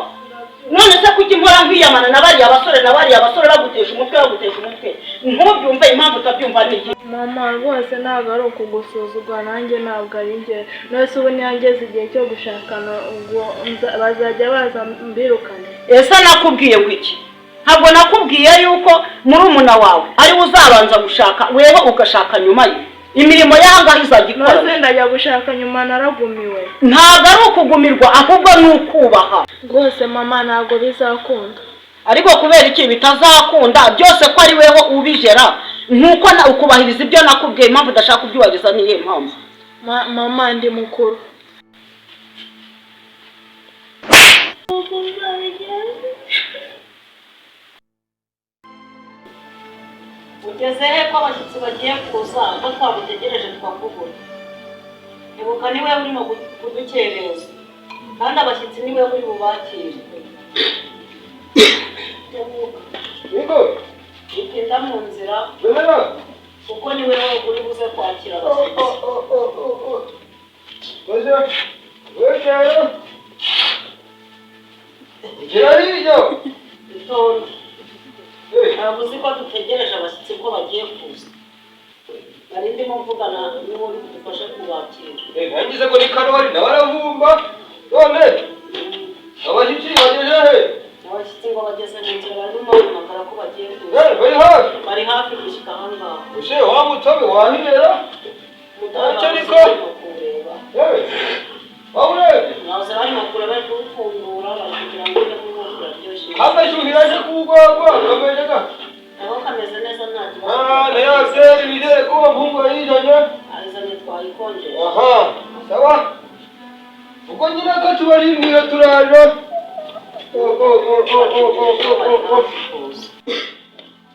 None se kuki mpora nkwiyamana na bariya basore bagutesha umutwe ntubyumve impamvu utabyumva ni iki? Mama rwose ntabwo ari ukugusuzugura, nanjye ntabwo ari njye. Nose ubu ntiyageze igihe cyo gushakana ubwo bazajya baza mbirukane. Ese nakubwiye ngo iki? Ntabwo nakubwiye yuko murumuna wawe ari uzabanza gushaka wewe ugashaka nyuma ye? Imirimo y'ahangaha izagikora. Nose ndajya gushaka nyuma naragumiwe. Ntabwo ari ukugumirwa ahubwo ni ukubaha. Rwose mama ntabwo bizakunda. Ariko kubera iki bitazakunda? Byose ko ari weho ubijera nkuko ukubahiriza ibyo nakubwiye. Impamvu udashaka kubyubahiriza ni iyihe mpamvu? Mama ndi mukuru. Ugeze he ko abashyitsi bagiye kuza ko twabutegereje twakugura? Ibuka niwe urimo kudukereza kandi abashyitsi niwe uri bubakire. Niko itinda mu nzira kuko niwe uri buze kwakira abashyitsi. Itonde ntabwo uzi ko dutegereje abashyitsi ko bagiye kuza. Nari ndimo mvugana n'uwo uri budufashe kubakira. Nangize ko ni Karoli nabaravumba. None abashyitsi bageze he? Abashyitsi ngo bageze mu nzira barimo bahamagara ko bagiye kuza. Bari hafi gushyika aha ngaha. Use wa mutabe wahirera? Icyo niko wawurebye? Naze barimo kureba bari kuwufungura bari kugira ngo ujye kunywa kuraryoshye. Amashyuhiraje kuwugwagwa kameze ga? Nabo kameze neza nta kibazo. Nayabyeri bidere ko mpungu yizanye? Azanye twayikonjeje. Aha sawa. Ubwo nyina ko tubarindira turaje.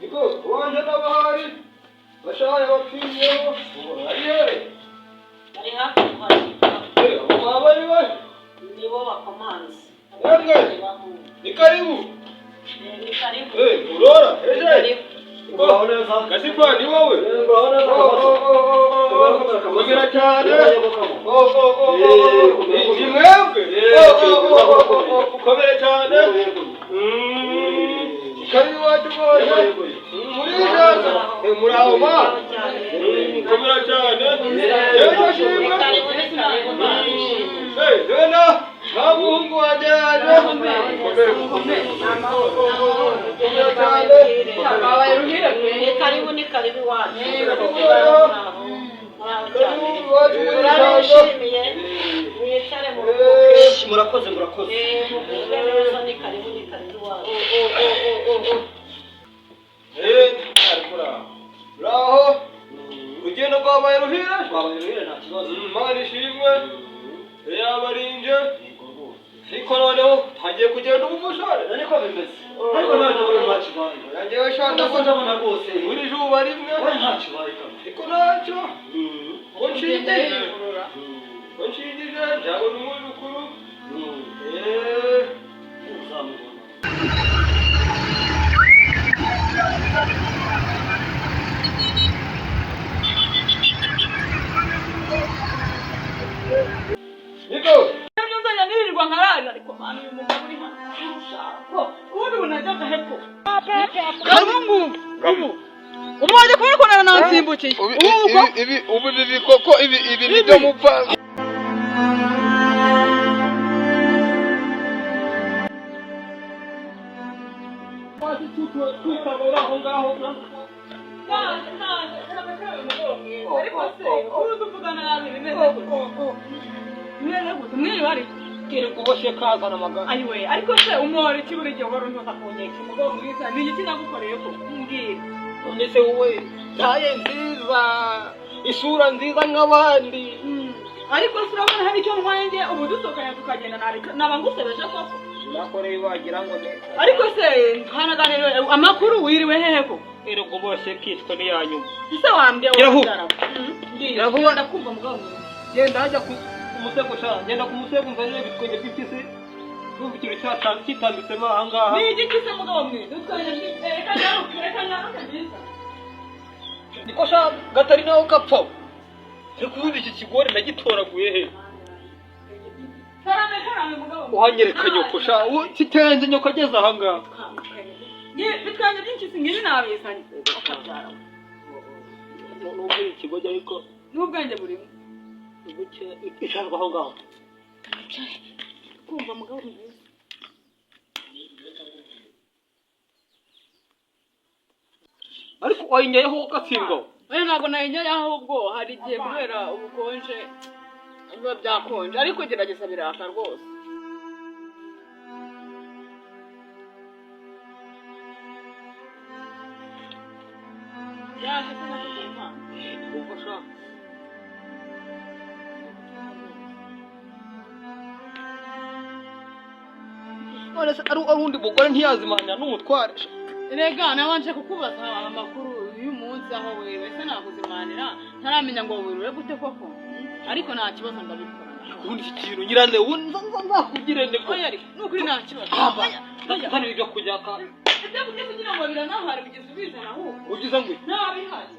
Niko wanje n'abahari bashaye bapfiriyeho ariye. Bari hafi kuhashika. Abo bari we? Nibo bakomanze. Ni karibu. Ni karibu. Urora eje. Kasipa ni wowe? Komera cyane. Ni mwebwe? Komera cyane. Karibu wacu bose. Muri jaza. Muraho ma. Komera cyane. Yewe shimwe. Dena Mungu wajaje. Karibu ni karibu wacu. Mwishimiye mwicare murakoze neza ni karibu iwacu. Uraho urugendo rwabaye ruhire nta kibazo. Imana ishimwe yabarinje ariko noneho hagiye kugenda umushore Niko bimeze. Ariko ntabwo buri match baye. yangewe shanda ko Ndabona rwose buri zuba rimwe nta kibazo. ariko ntacyo ngo nshingije njyabona umuntu mukuru Niko nzajya nirirwa nkarara ariko mwana uyu mugabo uri hano ubundi bunajyaga hepfo umwajya kuyikorera nansimbukiye ubu bibi koko ibi nibyo mupfa ayiwe ariko se umuhora iki buri gihe uhora untoza kunyeka umugabo mwiza ni iki nagukoreye ko mbwira none se wowe taye nziza isura nziza nk'abandi ariko se urabona hari icyo ntwaye nge ubu dusohokanye tukagenda naba ngusebeje koko nakoreye wagira ngo ne ariko se twanaganiriye amakuru wiriwe hehe ko rero ngo bose kitwa ni yanyuma ese wambye Iravuga. ndakumva mugabo mwiza genda hajya ku musego sha genda ku musego nzanire bitwenge by'ipisi numva ikintu kitambitsemo aha ngaha ni iki kise mugabo mwiza utwenge reka nyaruke byiza niko sha gatari naho gapfa ariko ubundi iki kigori ndagitoraguye he karame mugabo uhanyereka nyoko sha kitenze nyoko ageze aha ngaha bitwenge byinshi singibi nabisanye akabyara nubwo ikigori ariko n'ubwenge burimo buke icarwa aho ngaho kumva mugabo mwiza ariko wayinyeyeho ugatsindwa oya ntabwo nayinyeye ahubwo hari igihe kubera ubukonje biba byakonje ariko gerageza biraka rwose yaje se nakugira impano ubwo sha none se ari undi mugore ntiyazimanya n'umutware rega nabanje kukubaza amakuru y'umunsi aho wewe se nakuzimanira ntaramenya ngo wiriwe gute koko ariko nta kibazo ndabikora ubundi iki kintu nyirande nzakugire nde ko oya nukuri nta kibazo hano ibyo kujya ka ibyo kujya kugira ngo biranahari kugeza ubizana ahubwo ugize ngo ntabihari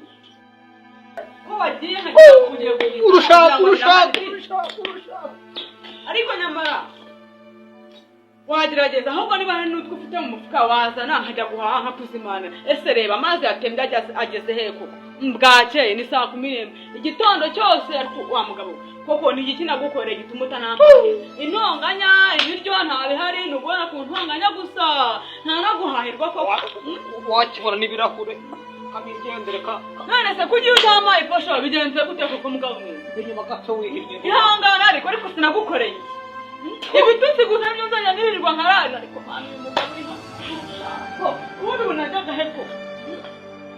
ko wagiye hajya kugiye urushaka ariko nyamara wagerageza ahubwo niba hari n'utwo ufite mu mufuka wazana hajya guhaha nka tuzimana ese reba amazi yatembye ageze he koko bwakeye ni 10:00 igitondo cyose wa mugabo koko ni iki nagukoreye gituma utanambaye intonganya ibiryo ntabihari nubona ku ntonganya gusa nta naguhahirwa koko wakibona n'ibirahure kamigendereka none se kugiye utamaye posho bigenze gute koko mugabo mwiza inyuma gato wihimye ihangana ariko sinagukoreye ibitutsi gusa nibyo nzajya nirirwa nkarara ariko mwana uyu mugabo uri hano ubundi bunajyaga hepfo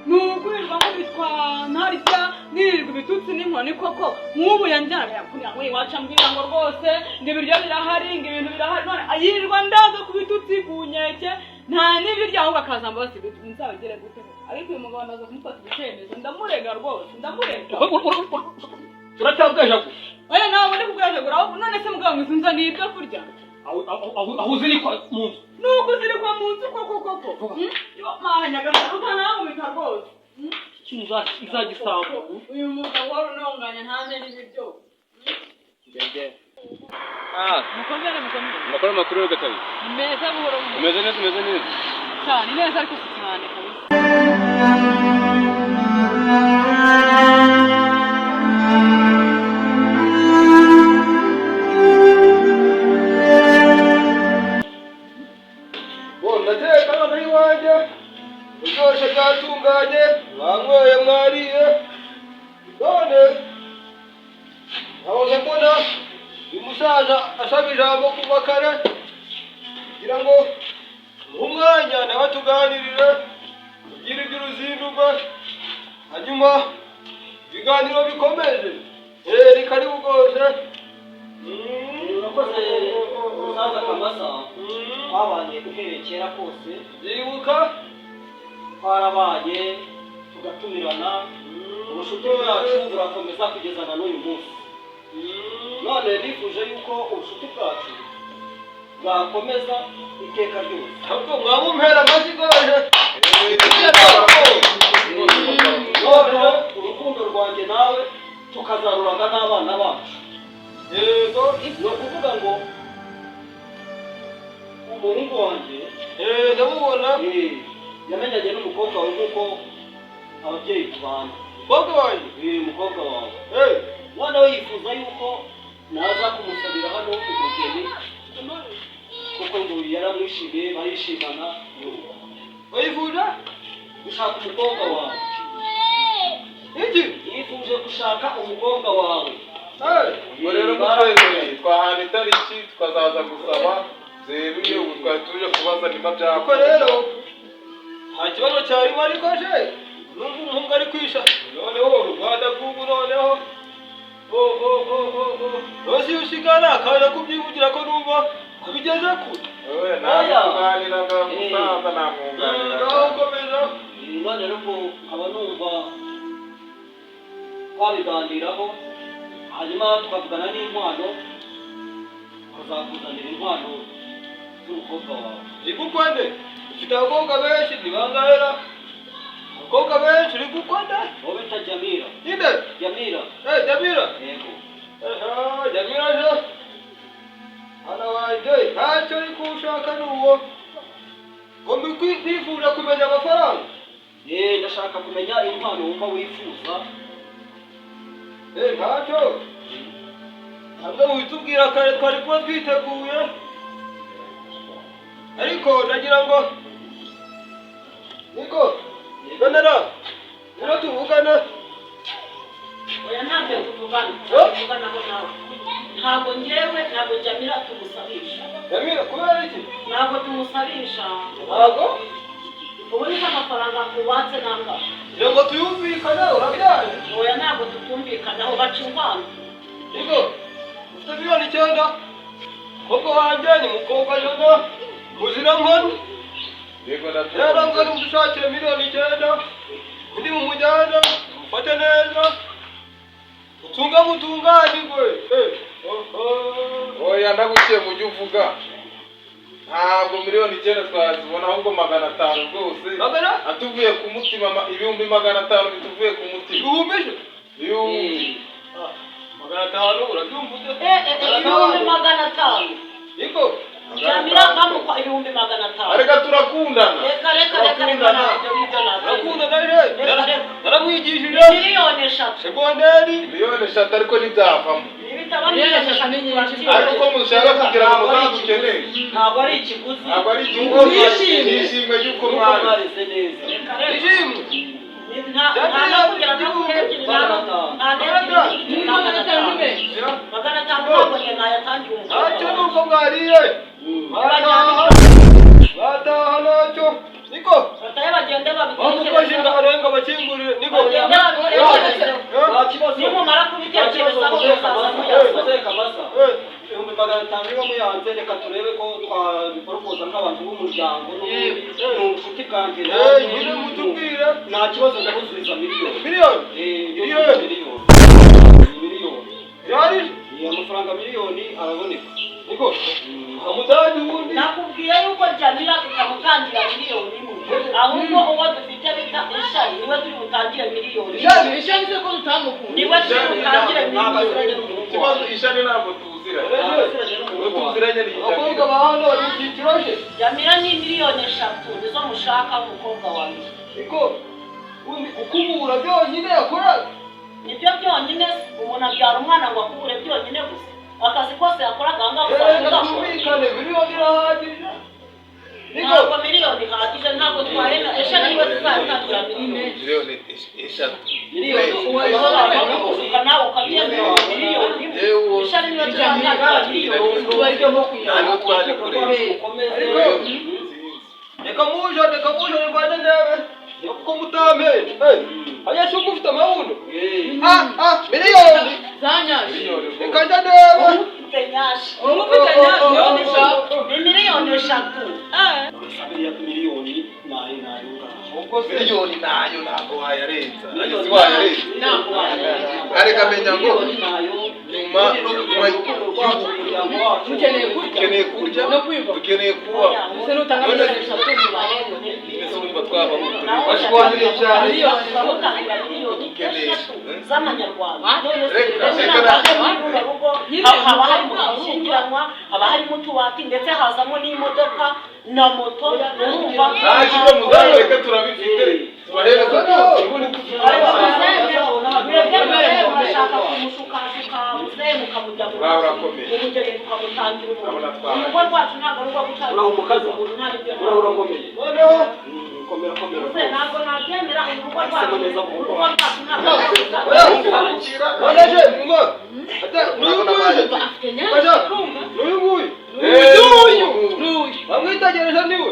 ni ukwirirwa nkubitwa ntarya nirirwa ibitutsi n'inkoni koko nk'ubu yanjyana yakuriya ngo iwacu ambwira ngo rwose ngo ibiryo birahari ngo ibintu birahari none yirirwa ndaza ku bitutsi ku nkeke nta n'ibiryo ahubwo akazamba bose nzabigere gute ariko uyu mugabo ndaza kumufata icyemezo ndamurega rwose ndamurega uracyabweja oya nawe uri kubwajagura none se mugabo mwiza unza ni ibyo kurya aho uzirikwa mu nzu nuko uzirikwa mu nzu koko mahanyagasaka utanamubika rwose ikintu nzagisanga uyu mugabo wari unonganya ntamenye ibiryo mukomere amakuru makuru yo gatari meza buhoro umeze neza cyane neza ariko si cyane kabisa ndateka noneho iwanjye byose byatunganye mwanyweye mwariye none nahoze mbona uyu musaza asaba ijambo kuva kare kugira ngo umwanya nawe tuganirire tugire iby'uruzinduko hanyuma ibiganiro bikomeje ni karibu rwose. urakoze umusaza Kamasa twabanye uhereye kera kose byibuka twarabaye tugatumirana ubucuti bwacu burakomeza kugeza na n'uyu munsi none nifuje yuko ubucuti bwacu bwakomeza iteka ryose ahubwo mwaba umpera amashyi rwose noneho urukundo rwanjye nawe tukazaruraga n'abana bacu yego ni ukuvuga ngo umuhungu wanjye ndamubona yamenyanye n'umukobwa wawe nk'uko ababyeyi tubana umukobwa wanjye umukobwa wawe noneho yifuza yuko naza kumusabira hano umugeni kuko ngo yaramwishimiye barishimana wayifuje gushaka umukobwa wawe iki yifuje gushaka umukobwa wawe ubwo rero mutwezeye twahana itariki tukazaza gusaba zeruye ubu twari tuje kubaza niba ariko rero nta kibazo cyarimo ariko je n'ubu umuhungu ari kwisha noneho urwanda rw'ubu noneho rwose iyo ushigana akaza kubyivugira ko numva kubigeze kure namuganiraga musaza namwunganiraga ukomeza none rero ngo nkaba numva twabiganiraho hanyuma tukavugana n'inkwano tukazakuzanira inkwano z'umukobwa wawe igukwende ufite abakobwa benshi ntibangahera abakobwa benshi uri gukwende wowe bita Jamira inde Jamira Jamira yego Jamira je hano wanjye ntacyo ari kuwushaka n'uwo ngo mbifuje kumenya amafaranga ndashaka kumenya inkwano wumva wifuza ntacyo ntabwo witubwira kare twari kuba twiteguye ariko ndagira ngo niko nonera rero tuvugana oya ntabwo tuvuganaho nawe ntabwo njyewe ntabwo Jamira tumusabisha Jamira kubera iki ntabwo tumusabisha ntabwo ubu ni amafaranga kubatse nanga kugira ngo tuyumvikane urabyaye oya ntabwo tutumvikanaho baca inkwano niko ufite miliyoni 9 kobwa wanjye ni mukobwa jana muzira nkoni rero ngo nimudushakire miliyoni 9 undi mumujyana mufate neza mutunganirwe oya ndaguciye mu byo uvuga ntabwo miliyoni 9 twazibona ahubwo 500 rwose atuvuye ku mutima ibihumbi 500 bituvuye ku mutima ibihumbi 500 urabyumva ibihumbi 500 niko Jamira bamukwa ibihumbi 500 areka turakundana reka turakundana je naramwigishije miliyoni 3 segonderi miliyoni 3 ariko ntibyavamo ariko ko mushaka kugira ngo muzadukeneye ntabwo ari ikiguzi ntabwo ari ikiguzi nishimwe y'uko mwarize neza nishimwe ntacyo nuko mwariye bataha nacyo niko bamukoje ingarenga bakingurire niko nimumara kubitekerezaho Kamasa ibihumbi 500 niba muyanze reka turebe ko twabiporopoza nk'abantu b'umuryango n'ubucuti bwanjye nyine mutubwire nta kibazo ndabuzubiza miliyoni amafaranga miliyoni araboneka niko amutaje ubundi nakubwiye yuko Jamira tutamutangira miliyoni ahubwo uwo dufite bita ishari niwe turi butangire miliyoni ishari se ko tutamukunda niwe turi butangire miliyoni ikibazo ishari ntabwo tuziranye abakobwa ba hano bari mu cyiciro cye Jamira ni miliyoni 3 nizo mushaka umukobwa wanjye niko ukubura byonyine yakora nibyo byonyine umuntu abyara umwana ngo akubure byonyine gusa akazi kose yakoraga ngaho tumvikane miliyoni irahagije ntabwo miliyoni ihagije ntabwo twahena eshatu niwe tuzatangira miliyoni 3 miliyoni nawe ukabyemera miliyoni miliyoni niyo tuzatanga miliyoni uburyo bwo kuyana ntabwo twaje kureba reka muje rwanda ndebe ko mutamenya haya cyo mufite amabuno miliyoni zanyaje reka ndebe miliyoni eshatu miliyoni miliyoni nayo ntabwo wayarenza si wayarenza areka menya ngo nyuma ukeneye kurya no kwiva ukeneye kuba ese nutanga miliyoni eshatu mbese urumva twaba z'amanyarwanda haba harimo gushyingiranwa haba harimo utubati ndetse hazamo n'imodoka na moto urumva ntabwo muzaba reka turabifite tubahereza murashaka kumushukashuka muzehe mukamujya mu umugeni tukamutangira urugo rwacu ntabwo ari urwo gutangira umuntu nta n'ibyo ntabwo nabyemera urugo rwacu bamwitegereje niwe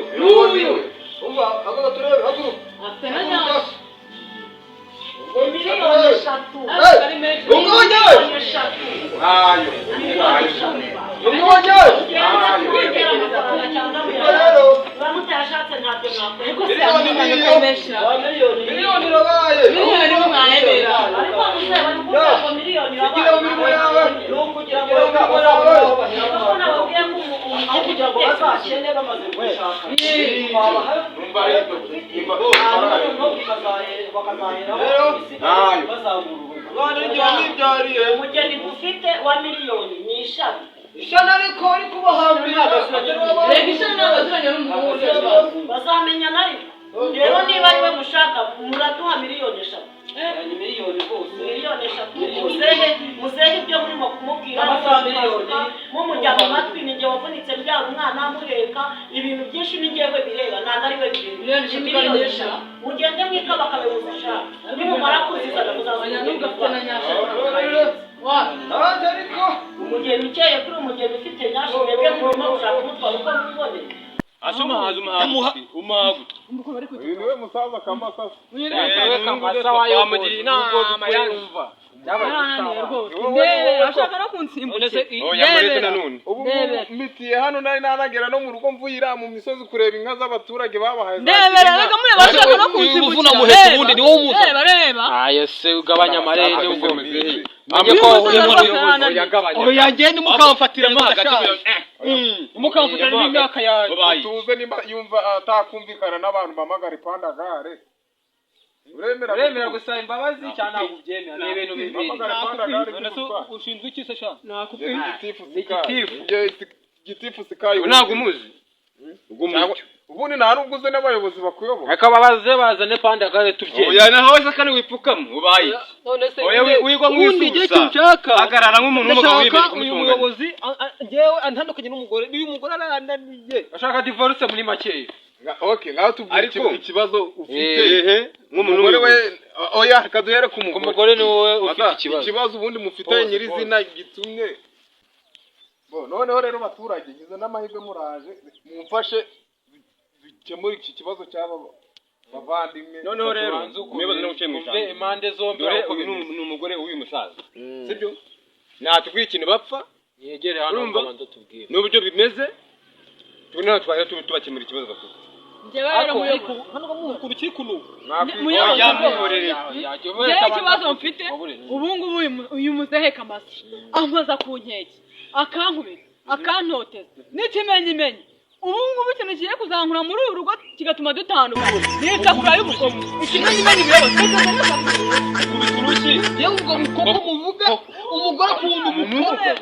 umva agaga turebe haguruka afite na nyanja miliyoni eshatu miliyoni eshatu uramutayashatse ntabyo miliyoni irabaye miliyoni mwayemera ariko muzehe bari kuvuga ngo miliyoni kugira ngo imirimo yawe kugira ngo nababwiye ko aho kugira ngo bazakene bamaze gushaka umugeni dufite wa miliyoni ni ishami ishana ariko ari kubahambira reka ishami n'abaziranye n'umuhungu bazamenya na rimwe rero niba ari we mushaka muraduha miliyoni eshatu miliyoni rwose miliyoni eshatu muzehe ibyo murimo kumubwira mumujya mu matwi ni njye wavunitse mbyara umwana muheka ibintu byinshi ni njyewe bireba ntabwo ari we bireba miliyoni eshatu mugende mwika bakabayoboza ushaka nimumara kuzizana nanjye ariko umugeni ukeye kuri umugeni ufite nyashi mwebwe murimo gushaka umutwaro uko mubiboneye uyu niwe musaza Kamasa wamugira inama yumva ashaka no kunsimbukira ubu mitiye hano nari nanagera no mu rugo mvuyira mu misozi kureba inka z'abaturage babahaye ndebera reka muri bashaka no kunsimbukira muhetse ubundi ni wowe umuza reba aye se ugabanya amarende ubwo muzehe oho yagenda mukamfatiramo hagati mukamfatira n'imyaka yanjye tuze nimba yumva atakumvikana n'abantu bamagara ipandagare uremera gusaba imbabazi cyane ntabwo ubyemera ni ibintu bibiri ushinzwe iki se sha gitifu sikayo ntabwo umuzi ubundi nta nubwo uzi n'abayobozi bakuyoboka reka babaze bazane pandagare tubyemera oya naho se kandi wipfukamo ubaye oya wigwa nk'ususa hagarara nk'umuntu w'umugabo wibere kumutunganya uyu muyobozi ngewe antandukanye n'umugore uyu mugore arananiye ashaka divorce muri makeya okay ngaho tubwire ikibazo ufite nk'umuntu we oya kaduhere ku mugore ni wowe ufite ikibazo ubundi mufite nyirizina gitumye noneho rero baturage gize n'amahirwe muraje mumfashe dukemure iki kibazo cy'aba bavandimwe noneho rero mwibaze no gukemura impande zombi ni umugore w'uyu musaza sibyo natubwiye ikintu bapfa yegere hano n'ubanza tubwire n'uburyo bimeze tunaho twaje tubakemura ikibazo bafite hano mu rukiri kuno ikibazo mfite ubu ngubu uyu muzehe Kamasa amaza ku nkeke akankubita akantoteza n'ikimenyimenyi ubu ngubu ikintu kigiye kuzankura muri uru rugo kigatuma dutandukana n'isakura y'umukobwa ikimenyimenyi bireba kubiturushyi yewe ubwo mukobwa muvuga umugore akunda umugore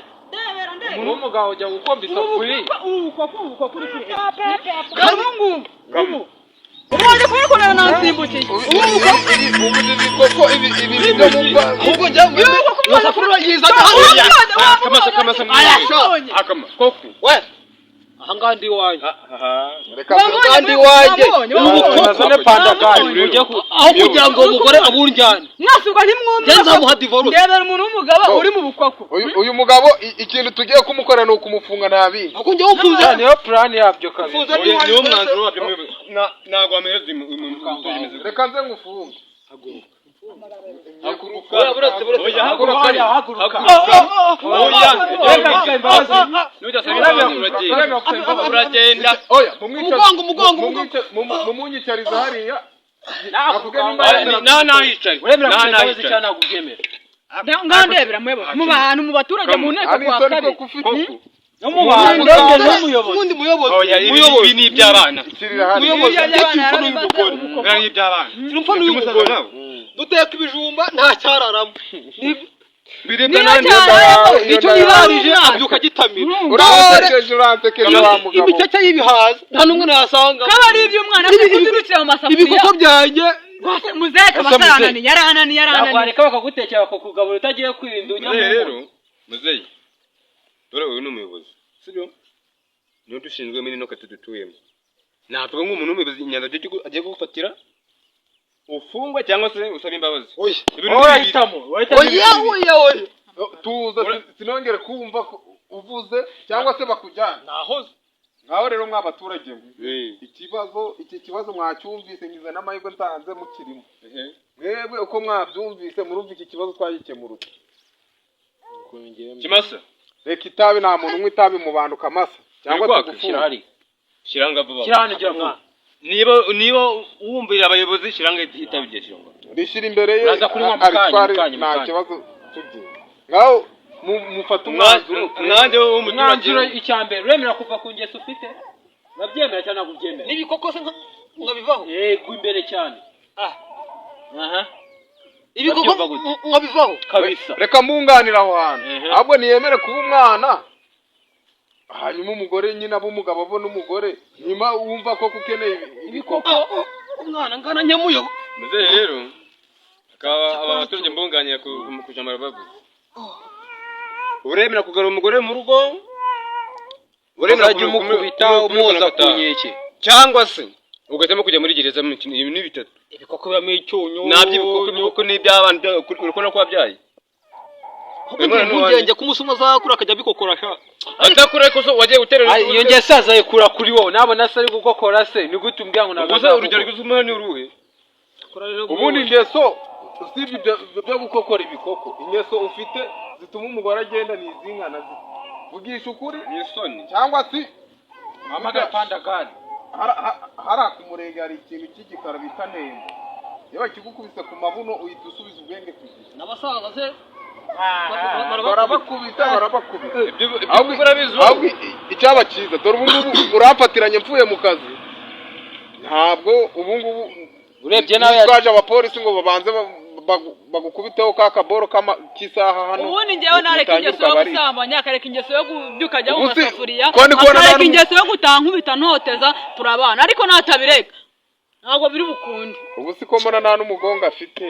umuntu w'umugabo ujya gukomba isafuriya ubu kuri kuri ubu umwanya kuyikorera nansimbukiye ahubwo njya Kamasa ahangaha ndi iwanjye. reka Kandi iwanjye. nazane pandagari Aho kugira ngo umugore abunjyane. mwasubwa ntimwumva Ngenza muha divorce. ndebera umuntu w'umugabo uri mu bukoko uyu mugabo ikintu tugiye kumukora ni ukumufunga nabi Ako njye ufunze. niyo plan yabyo kabisa. Ufunze ni niyo mwanzuro wabyo ntago amereze reka nze ngufunge uragenda oya Mumunyicariza hariya. ngandebera mwebo mu bantu mu baturage mu nteko kwa kabiri No mu bantu n'umuyobozi. ibi ni iby'abana Umuyobozi y'abana ni iby'abana Urumva n'uyu mugore. Duteka ibijumba nta cyararamo. biribwa Icyo yirarije abyuka gitamira. uransekeje wa mugabo Imicece y'ibihaza nta numwe nasanga. kaba ari iby'umwana afite kuturukira mu masafuriya Ibikoko byanjye muzeke amasaranani yaranani bareka bakagutekera bakakugabura utagiye kwirinda ujya mu rero muzeyi dore uyu ni umuyobozi sibyo niyo dushinzwe muri noka tudutuyemo natwe nk'umuntu w'umuyobozi inyanza agiye kugufatira ufungwa cyangwa se usaba imbabazi oya tuza sinongere kumva uvuze cyangwa se bakujyana nahoze. ngaho rero mw'abaturage iki kibazo mwacyumvise ngize n'amahirwe nsanze mukirimo mwebwe uko mwabyumvise murumva iki kibazo twagikemurutse kimasa reka itabi nta muntu unywa itabi mu bantu kamasa cyangwa tugufunga shiranga vuba Kirangira mwana. niba wumvira abayobozi shiranga itabigiye shiranga rishyira imbere ye Uraza kunywa mu kanya, abitware nta kibazo tugiye ngaho mufata umwanzuro nanjye Umwanzuro w'umuturage icyambere uremera kuva ku ngeso ufite. Nabyemera cyane ntabwo ubyemera. N'ibikoko se ngabivaho. Yego imbere cyane. Ibikoko ngabivaho kabisa. reka mbunganira aho hantu ahubwo niyemere kuba umwana hanyuma umugore nyine ab'umugabo abona umugore nyuma wumva ko ukeneye ibikoko Umwana ngana nyamuyo. muzeyi rero akaba abaturage mbunganira ku jambo bavuze uremera kugarura umugore mu rugo uremera kumukubita umwoza ku nkeke. cyangwa se ugatema kujya muri gereza mu ibi ni bitatu Ibikoko bibamo icyunyo. ibikoko ni iby'abana urikubona ko wabyaye Ubwenge ku musi umwe azakura akajya bikokora sha. atakura ko wagiye guterera Iyo ngeso azayikura kuri wowe nabona se ari gukokora se ni gute umbwira ngo gusa urugero rw'izuma ni uruhe ubundi ingeso usibye byo gukokora ibikoko ingeso ufite zituma umugore agenda n'izinkana vugisha ukuri n'isoni cyangwa se amagara pandagari. hariya ku murenge hari ikintu cy'igikara bita nembo iyo bakigukubise ku mabuno uhita usubiza ubwenge ku gihe N'abasaza se barabakubita ahubwo icyaba cyiza dore ubu ngubu uramfatiranye mvuye mu kazi ntabwo ubu ngubu urebye nawe twaje abapolisi ngo babanze bagukubiteho ka kaboro k'isaha hano. ubundi njyewe nareka ingeso yo gusambanya akareka ingeso yo kubyuka ajya mu masafuriya akareka akareka ingeso yo gutaha nkubita ntoteza turabana ariko natabireka ntabwo biri bukunde. Ubu si ko mbona nta n'umugongo afite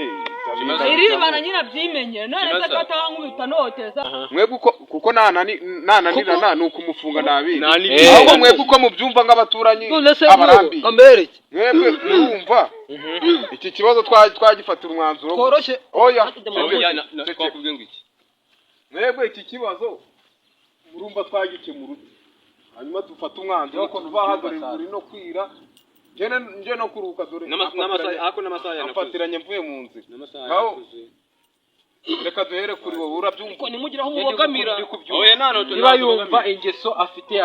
iribana nyina byimenye none se ko ataha nkubita ntoteza mwebwe kuko nananirana ni ukumufunga nabi ahubwo mwebwe uko mubyumva nk'abaturanyi abarambi mwebwe mwumva iki kibazo twagifatira umwanzuro tworoshye oya twakubwiye ngo iki mwebwe iki kibazo murumva twagikemura hanyuma dufata umwanzuro ko tubahagurira uri no kwira nje no kuruka dore nafatiranye mvuye mu nzira reka duhere kuri wowe urabyumva nimugiraho umubogamira niba yumva ingeso afite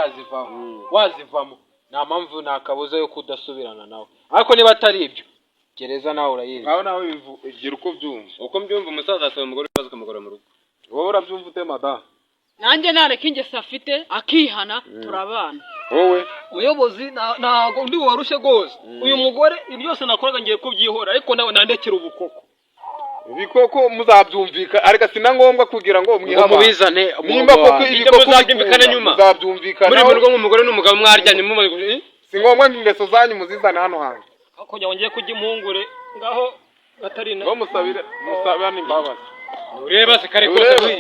wazivamo nta mpamvu nta kabuza yo kudasubirana nawe ariko niba atari ibyo gereza nawe urayizi nawe igira uko byumva uko mbyumva umusaza asaba umugore ukaza ukamugora mu rugo wowe urabyumva ute madamu nanjye nareka ingeso afite akihana turabana wowe umuyobozi ntago ndi warushye rwose uyu mugore ibyo byose nakoraga ngiye kubyihora ariko nawe nandekera ubukoko ibikoko muzabyumvika ariko sina ngombwa kugira ngo mubizane nimba koko ibikoko muzabyumvikana nyuma muzabyumvikana muri mu rugo nk'umugore n'umugabo mwaryanye mu si ngombwa ngo ingeso zanyu muzizane hano hantu kugira ngo ngiye kujya impungure ngaho gatarina ngo musabirane imbabazi ureba se kare kose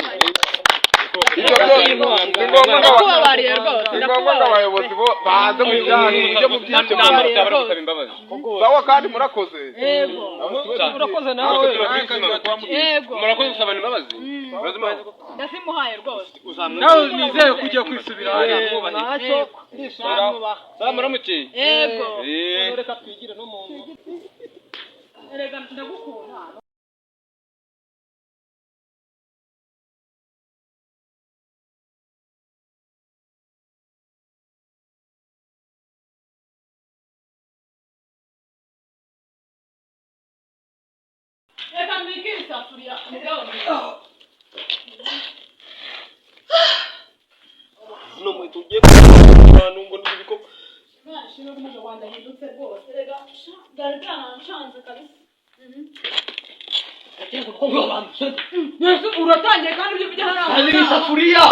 ndakubabariye rwose ni ngombwa ngo abayobozi bo baze mu byanyu mujye mu byiciro gusaba imbabazi sawa kandi murakoze yego murakoze nawe yego murakoze gusaba imbabazi ndazimuhaye rwose nawe nizeye kujya kwisubira hariya mwubahiriza sawa muramuke yego reka twigire no mu nzu erega ndagukunda reka mbikire isafuriya mugabo no mwitu ugiye kubantu ngo nibiko mwashimwe kumuje Rwanda hindutse rwose rega ndari byanancanze kabisa uratangiye kandi ibyo bijya hano isafuriya